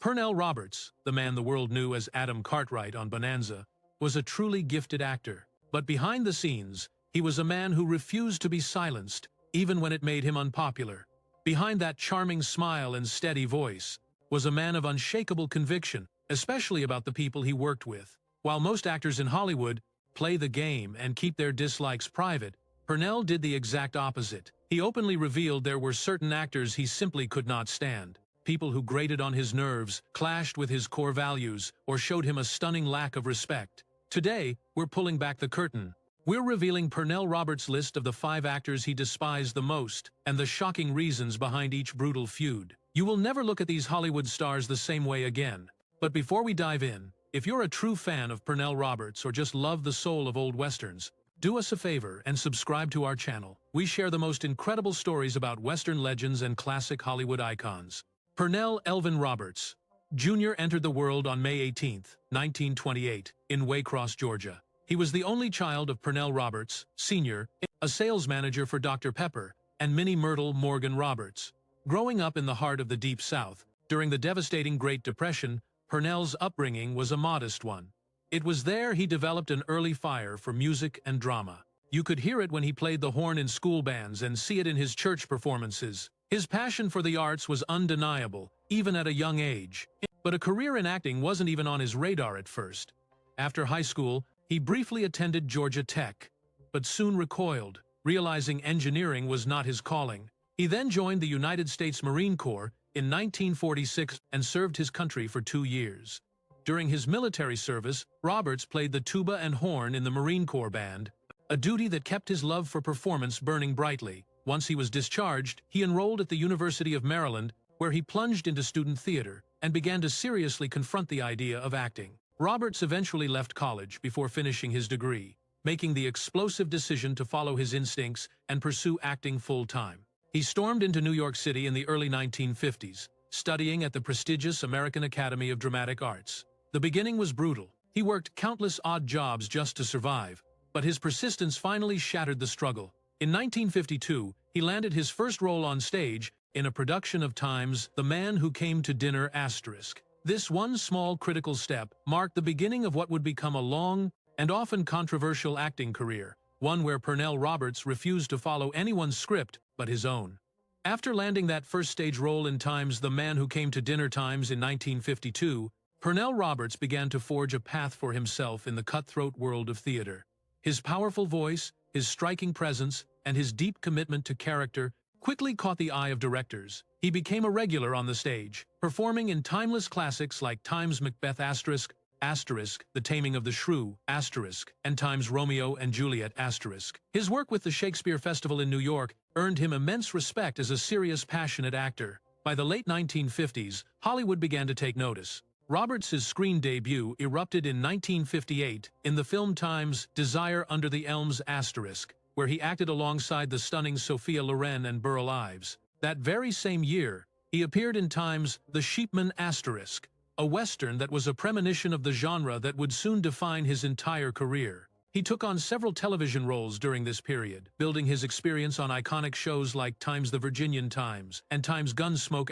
Pernell Roberts, the man the world knew as Adam Cartwright on Bonanza, was a truly gifted actor. But behind the scenes, he was a man who refused to be silenced, even when it made him unpopular. Behind that charming smile and steady voice was a man of unshakable conviction, especially about the people he worked with. While most actors in Hollywood play the game and keep their dislikes private, Pernell did the exact opposite. He openly revealed there were certain actors he simply could not stand. People who grated on his nerves, clashed with his core values, or showed him a stunning lack of respect. Today, we're pulling back the curtain. We're revealing Pernell Roberts' list of the 5 actors he despised the most, and the shocking reasons behind each brutal feud. You will never look at these Hollywood stars the same way again. But before we dive in, if you're a true fan of Pernell Roberts or just love the soul of old westerns, do us a favor and subscribe to our channel. We share the most incredible stories about western legends and classic Hollywood icons. Pernell Elvin Roberts, Jr. entered the world on May 18, 1928, in Waycross, Georgia. He was the only child of Pernell Roberts, Sr., a sales manager for Dr. Pepper, and Minnie Myrtle Morgan Roberts. Growing up in the heart of the Deep South, during the devastating Great Depression, Pernell's upbringing was a modest one. It was there he developed an early fire for music and drama. You could hear it when he played the horn in school bands and see it in his church performances. His passion for the arts was undeniable, even at a young age. But a career in acting wasn't even on his radar at first. After high school, he briefly attended Georgia Tech, but soon recoiled, realizing engineering was not his calling. He then joined the United States Marine Corps in 1946 and served his country for 2 years. During his military service, Roberts played the tuba and horn in the Marine Corps Band, a duty that kept his love for performance burning brightly. Once he was discharged, he enrolled at the University of Maryland, where he plunged into student theater and began to seriously confront the idea of acting. Roberts eventually left college before finishing his degree, making the explosive decision to follow his instincts and pursue acting full-time. He stormed into New York City in the early 1950s, studying at the prestigious American Academy of Dramatic Arts. The beginning was brutal. He worked countless odd jobs just to survive, but his persistence finally shattered the struggle. In 1952, he landed his first role on stage in a production of Time's The Man Who Came to Dinner*. This one small critical step marked the beginning of what would become a long and often controversial acting career, one where Pernell Roberts refused to follow anyone's script but his own. After landing that first stage role in Time's The Man Who Came to Dinner* in 1952, Pernell Roberts began to forge a path for himself in the cutthroat world of theater. His powerful voice, his *striking presence, and his deep commitment to character quickly caught the eye of directors. He became a regular on the stage, performing in timeless classics like Time's Macbeth*, The Taming of the Shrew*, and Time's Romeo and Juliet*. His work with the Shakespeare Festival in New York earned him immense respect as a serious, passionate actor. By the late 1950s, Hollywood began to take notice. Roberts' screen debut erupted in 1958 in the film Time's Desire Under the Elms*, where he acted alongside the stunning Sophia Loren and Burl Ives. That very same year, he appeared in Time's The Sheepman*, a western that was a premonition of the genre that would soon define his entire career. He took on several television roles during this period, building his experience on iconic shows like Time's The Virginian Times and Time's Gunsmoke*.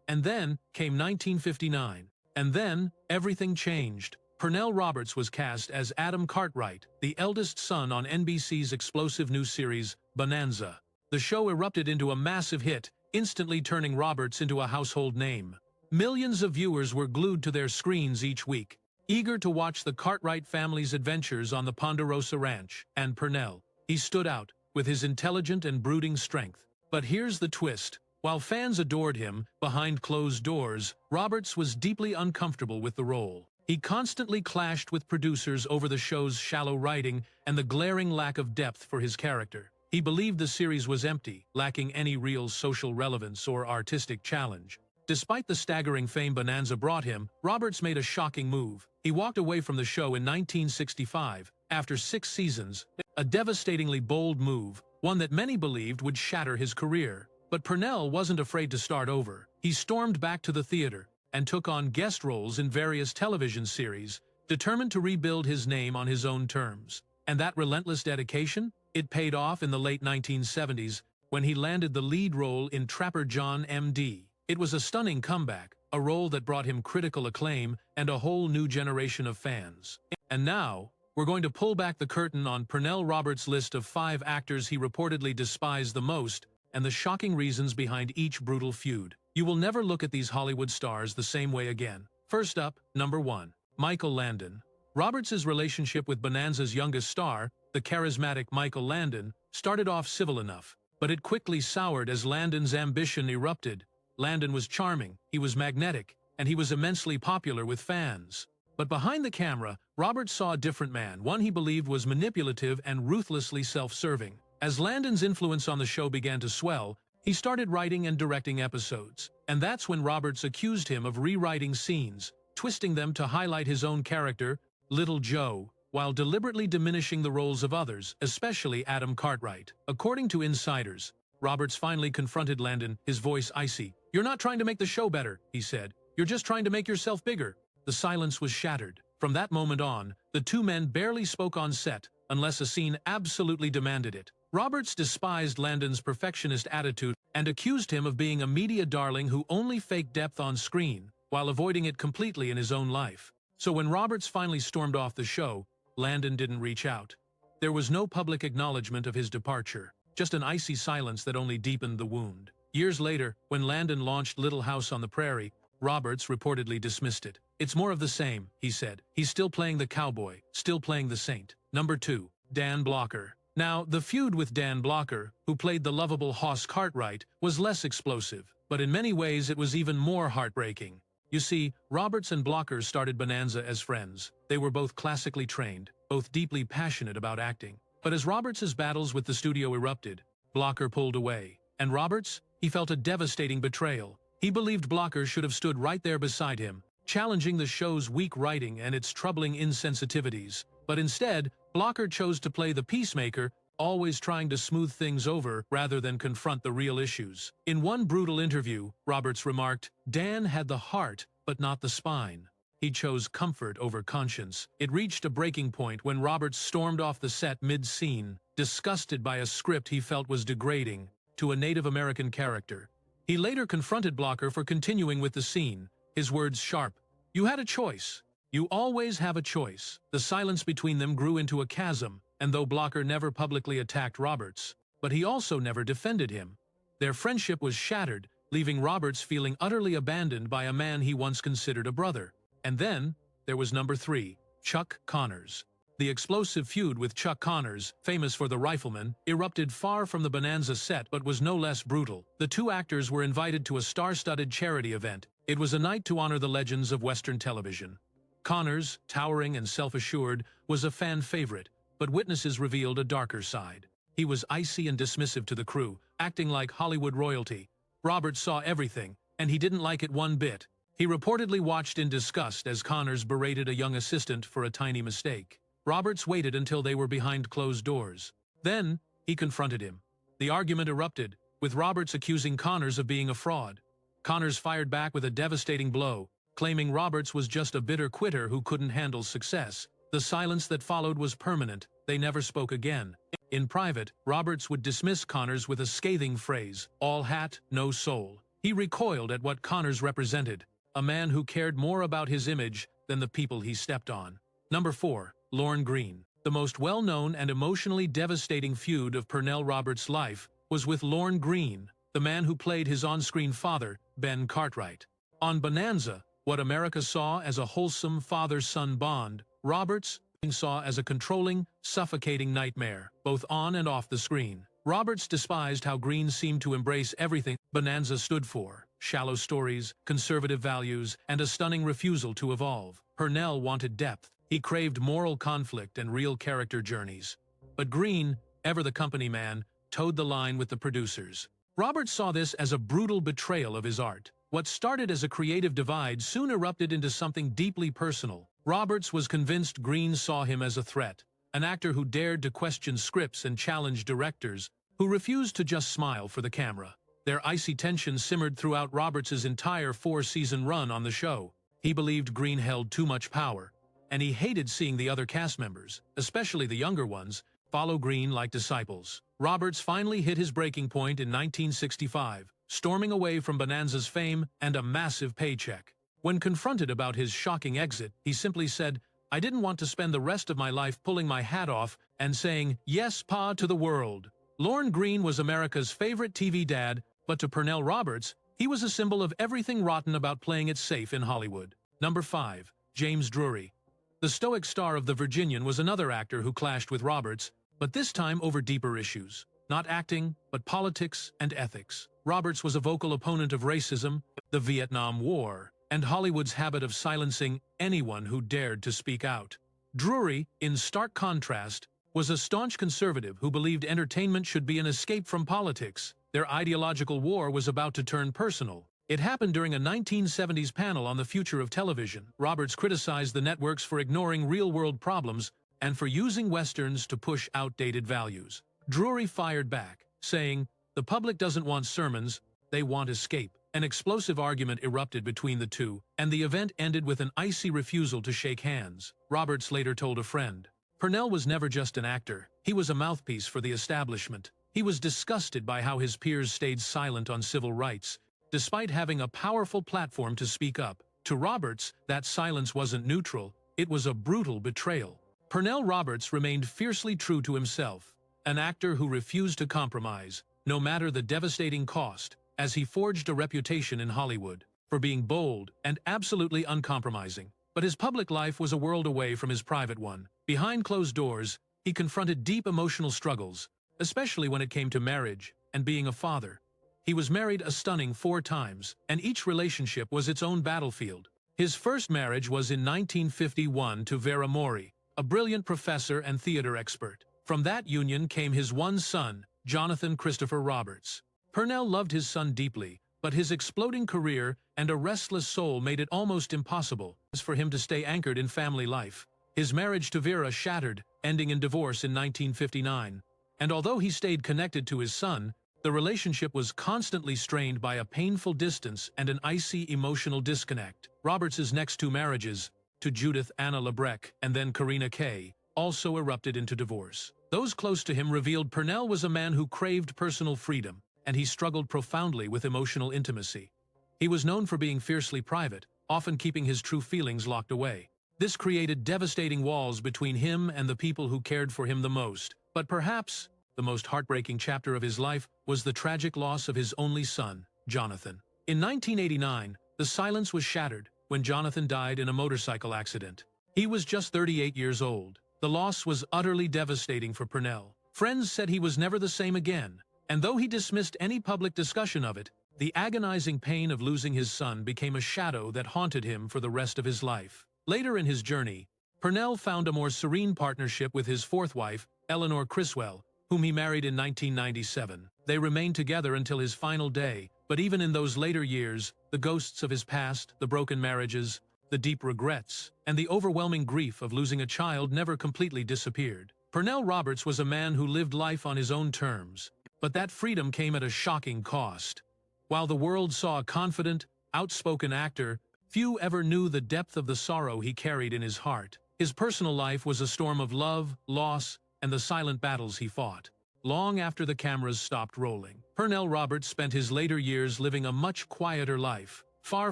And then came 1959. And then, everything changed. Pernell Roberts was cast as Adam Cartwright, the eldest son on NBC's explosive new series, Bonanza. The show erupted into a massive hit, instantly turning Roberts into a household name. Millions of viewers were glued to their screens each week, eager to watch the Cartwright family's adventures on the Ponderosa Ranch. And Pernell, he stood out, with his intelligent and brooding strength. But here's the twist. While fans adored him, behind closed doors, Roberts was deeply uncomfortable with the role. He constantly clashed with producers over the show's shallow writing and the glaring lack of depth for his character. He believed the series was empty, lacking any real social relevance or artistic challenge. Despite the staggering fame Bonanza brought him, Roberts made a shocking move. He walked away from the show in 1965, after 6 seasons, a devastatingly bold move, one that many believed would shatter his career. But Pernell wasn't afraid to start over. He stormed back to the theater and took on guest roles in various television series, determined to rebuild his name on his own terms. And that relentless dedication? It paid off in the late 1970s when he landed the lead role in Trapper John, M.D. It was a stunning comeback, a role that brought him critical acclaim and a whole new generation of fans. And now, we're going to pull back the curtain on Pernell Roberts' list of 5 actors he reportedly despised the most and the shocking reasons behind each brutal feud. You will never look at these Hollywood stars the same way again. First up, number 1. Michael Landon. Roberts' relationship with Bonanza's youngest star, the charismatic Michael Landon, started off civil enough, but it quickly soured as Landon's ambition erupted. Landon was charming, he was magnetic, and he was immensely popular with fans. But behind the camera, Roberts saw a different man, one he believed was manipulative and ruthlessly self-serving. As Landon's influence on the show began to swell, he started writing and directing episodes. And that's when Roberts accused him of rewriting scenes, twisting them to highlight his own character, Little Joe, while deliberately diminishing the roles of others, especially Adam Cartwright. According to insiders, Roberts finally confronted Landon, his voice icy. "You're not trying to make the show better," he said. "You're just trying to make yourself bigger." The silence was shattered. From that moment on, the two men barely spoke on set, unless a scene absolutely demanded it. Roberts despised Landon's perfectionist attitude and accused him of being a media darling who only faked depth on screen, while avoiding it completely in his own life. So when Roberts finally stormed off the show, Landon didn't reach out. There was no public acknowledgement of his departure, just an icy silence that only deepened the wound. Years later, when Landon launched Little House on the Prairie, Roberts reportedly dismissed it. "It's more of the same," he said. "He's still playing the cowboy, still playing the saint." Number 2. Dan Blocker. Now, the feud with Dan Blocker, who played the lovable Hoss Cartwright, was less explosive, but in many ways it was even more heartbreaking. You see, Roberts and Blocker started Bonanza as friends. They were both classically trained, both deeply passionate about acting. But as Roberts' battles with the studio erupted, Blocker pulled away. And Roberts? He felt a devastating betrayal. He believed Blocker should have stood right there beside him, challenging the show's weak writing and its troubling insensitivities. But instead, Blocker chose to play the peacemaker, always trying to smooth things over rather than confront the real issues. In one brutal interview, Roberts remarked, "Dan had the heart, but not the spine. He chose comfort over conscience." It reached a breaking point when Roberts stormed off the set mid-scene, disgusted by a script he felt was degrading to a Native American character. He later confronted Blocker for continuing with the scene, his words sharp. "You had a choice. You always have a choice." The silence between them grew into a chasm, and though Blocker never publicly attacked Roberts, but he also never defended him. Their friendship was shattered, leaving Roberts feeling utterly abandoned by a man he once considered a brother. And then, there was number 3, Chuck Connors. The explosive feud with Chuck Connors, famous for The Rifleman, erupted far from the Bonanza set but was no less brutal. The two actors were invited to a star-studded charity event. It was a night to honor the legends of Western television. Connors, towering and self-assured, was a fan favorite, but witnesses revealed a darker side. He was icy and dismissive to the crew, acting like Hollywood royalty. Roberts saw everything, and he didn't like it one bit. He reportedly watched in disgust as Connors berated a young assistant for a tiny mistake. Roberts waited until they were behind closed doors. Then, he confronted him. The argument erupted, with Roberts accusing Connors of being a fraud. Connors fired back with a devastating blow, claiming Roberts was just a bitter quitter who couldn't handle success. The silence that followed was permanent. They never spoke again. In private, Roberts would dismiss Connors with a scathing phrase, "All hat, no soul." He recoiled at what Connors represented, a man who cared more about his image than the people he stepped on. Number 4. Lorne Greene. The most well-known and emotionally devastating feud of Pernell Roberts' life was with Lorne Greene, the man who played his on-screen father, Ben Cartwright. On Bonanza, what America saw as a wholesome father-son bond, Roberts saw as a controlling, suffocating nightmare, both on and off the screen. Roberts despised how Greene seemed to embrace everything Bonanza stood for: shallow stories, conservative values, and a stunning refusal to evolve. Pernell wanted depth. He craved moral conflict and real character journeys. But Greene, ever the company man, towed the line with the producers. Roberts saw this as a brutal betrayal of his art. What started as a creative divide soon erupted into something deeply personal. Roberts was convinced Greene saw him as a threat, an actor who dared to question scripts and challenge directors, who refused to just smile for the camera. Their icy tension simmered throughout Roberts' entire 4-season run on the show. He believed Greene held too much power, and he hated seeing the other cast members, especially the younger ones, follow Greene like disciples. Roberts finally hit his breaking point in 1965, storming away from Bonanza's fame and a massive paycheck. When confronted about his shocking exit, he simply said, "I didn't want to spend the rest of my life pulling my hat off and saying, 'Yes, Pa,' to the world." Lorne Greene was America's favorite TV dad, but to Pernell Roberts, he was a symbol of everything rotten about playing it safe in Hollywood. Number 5. James Drury. The stoic star of The Virginian was another actor who clashed with Roberts, but this time over deeper issues. Not acting, but politics and ethics. Roberts was a vocal opponent of racism, the Vietnam War, and Hollywood's habit of silencing anyone who dared to speak out. Drury, in stark contrast, was a staunch conservative who believed entertainment should be an escape from politics. Their ideological war was about to turn personal. It happened during a 1970s panel on the future of television. Roberts criticized the networks for ignoring real-world problems and for using westerns to push outdated values. Drury fired back, saying, "The public doesn't want sermons, they want escape." An explosive argument erupted between the two, and the event ended with an icy refusal to shake hands. Roberts later told a friend, "Pernell was never just an actor, he was a mouthpiece for the establishment. He was disgusted by how his peers stayed silent on civil rights, despite having a powerful platform to speak up." To Roberts, that silence wasn't neutral, it was a brutal betrayal. Pernell Roberts remained fiercely true to himself, an actor who refused to compromise, no matter the devastating cost, as he forged a reputation in Hollywood for being bold and absolutely uncompromising. But his public life was a world away from his private one. Behind closed doors, he confronted deep emotional struggles, especially when it came to marriage and being a father. He was married a stunning 4 times, and each relationship was its own battlefield. His first marriage was in 1951 to Vera Mori, a brilliant professor and theater expert. From that union came his one son, Jonathan Christopher Roberts. Pernell loved his son deeply, but his exploding career and a restless soul made it almost impossible for him to stay anchored in family life. His marriage to Vera shattered, ending in divorce in 1959. And although he stayed connected to his son, the relationship was constantly strained by a painful distance and an icy emotional disconnect. Roberts's next 2 marriages, to Judith Anna Lebrecq and then Karina Kay, also erupted into divorce. Those close to him revealed Pernell was a man who craved personal freedom, and he struggled profoundly with emotional intimacy. He was known for being fiercely private, often keeping his true feelings locked away. This created devastating walls between him and the people who cared for him the most. But perhaps the most heartbreaking chapter of his life was the tragic loss of his only son, Jonathan. In 1989, the silence was shattered when Jonathan died in a motorcycle accident. He was just 38 years old. The loss was utterly devastating for Pernell. Friends said he was never the same again, and though he dismissed any public discussion of it, the agonizing pain of losing his son became a shadow that haunted him for the rest of his life. Later in his journey, Pernell found a more serene partnership with his 4th wife, Eleanor Criswell, whom he married in 1997. They remained together until his final day, but even in those later years, the ghosts of his past, the broken marriages, the deep regrets, and the overwhelming grief of losing a child never completely disappeared. Pernell Roberts was a man who lived life on his own terms, but that freedom came at a shocking cost. While the world saw a confident, outspoken actor, few ever knew the depth of the sorrow he carried in his heart. His personal life was a storm of love, loss, and the silent battles he fought. Long after the cameras stopped rolling, Pernell Roberts spent his later years living a much quieter life, far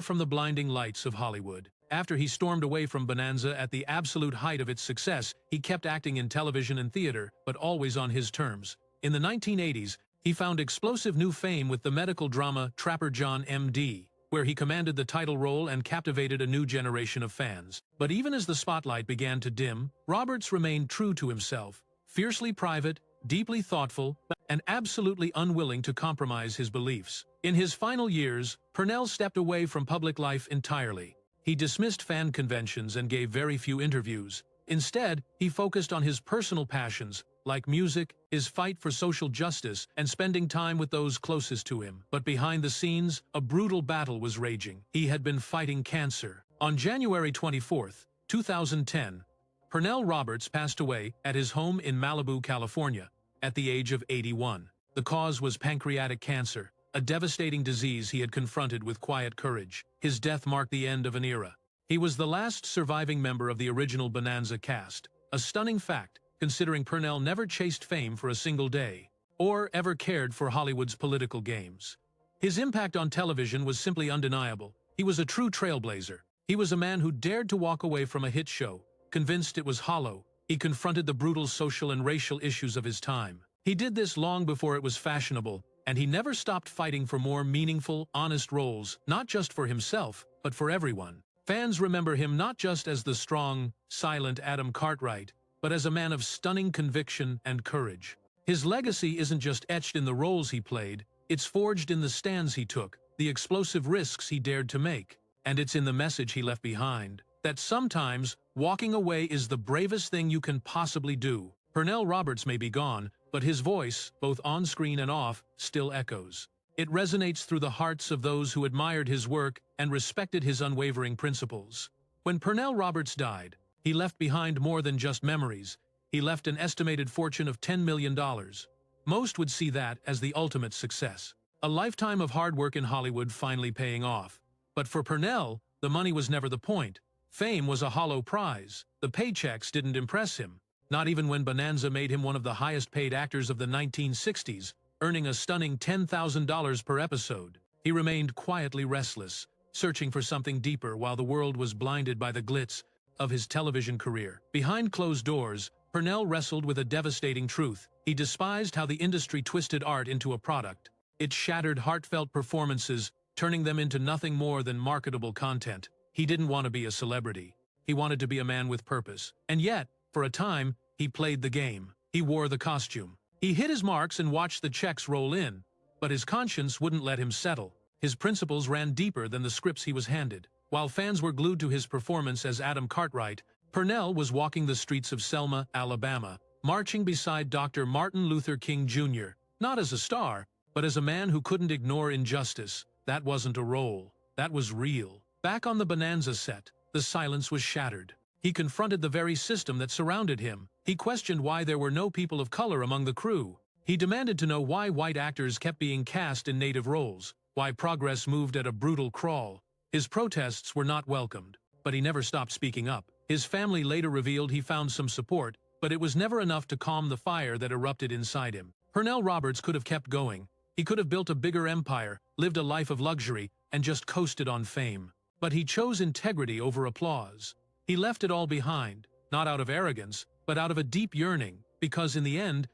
from the blinding lights of Hollywood. After he stormed away from Bonanza at the absolute height of its success, he kept acting in television and theater, but always on his terms. In the 1980s, he found explosive new fame with the medical drama Trapper John M.D., where he commanded the title role and captivated a new generation of fans. But even as the spotlight began to dim, Roberts remained true to himself, fiercely private, deeply thoughtful, and absolutely unwilling to compromise his beliefs. In his final years, Pernell stepped away from public life entirely. He dismissed fan conventions and gave very few interviews. Instead, he focused on his personal passions, like music, his fight for social justice, and spending time with those closest to him. But behind the scenes, a brutal battle was raging. He had been fighting cancer. On January 24, 2010, Pernell Roberts passed away at his home in Malibu, California, at the age of 81. The cause was pancreatic cancer, a devastating disease he had confronted with quiet courage. His death marked the end of an era. He was the last surviving member of the original Bonanza cast, a stunning fact, considering Pernell never chased fame for a single day, or ever cared for Hollywood's political games. His impact on television was simply undeniable. He was a true trailblazer, He was a man who dared to walk away from a hit show, convinced it was hollow. He confronted the brutal social and racial issues of his time. He did this long before it was fashionable, and he never stopped fighting for more meaningful, honest roles, not just for himself, but for everyone. Fans remember him not just as the strong, silent Adam Cartwright, but as a man of stunning conviction and courage. His legacy isn't just etched in the roles he played, it's forged in the stands he took, the explosive risks he dared to make, and it's in the message he left behind, that sometimes walking away is the bravest thing you can possibly do. Pernell Roberts may be gone, but his voice, both on-screen and off, still echoes. It resonates through the hearts of those who admired his work and respected his unwavering principles. When Pernell Roberts died, he left behind more than just memories. He left an estimated fortune of $10 million. Most would see that as the ultimate success. A lifetime of hard work in Hollywood finally paying off. But for Pernell, the money was never the point. Fame was a hollow prize. The paychecks didn't impress him. Not even when Bonanza made him one of the highest-paid actors of the 1960s, earning a stunning $10,000 per episode. He remained quietly restless, searching for something deeper while the world was blinded by the glitz of his television career. Behind closed doors, Pernell wrestled with a devastating truth. He despised how the industry twisted art into a product. It shattered heartfelt performances, turning them into nothing more than marketable content. He didn't want to be a celebrity. He wanted to be a man with purpose. And yet, for a time, he played the game. He wore the costume. He hit his marks and watched the checks roll in. But his conscience wouldn't let him settle. His principles ran deeper than the scripts he was handed. While fans were glued to his performance as Adam Cartwright, Pernell was walking the streets of Selma, Alabama, marching beside Dr. Martin Luther King Jr., not as a star, but as a man who couldn't ignore injustice. That wasn't a role. That was real. Back on the Bonanza set, the silence was shattered. He confronted the very system that surrounded him. He questioned why there were no people of color among the crew. He demanded to know why white actors kept being cast in native roles, why progress moved at a brutal crawl. His protests were not welcomed, but he never stopped speaking up. His family later revealed he found some support, but it was never enough to calm the fire that erupted inside him. Pernell Roberts could have kept going. He could have built a bigger empire, lived a life of luxury, and just coasted on fame. But he chose integrity over applause. He left it all behind, not out of arrogance, but out of a deep yearning, because in the end,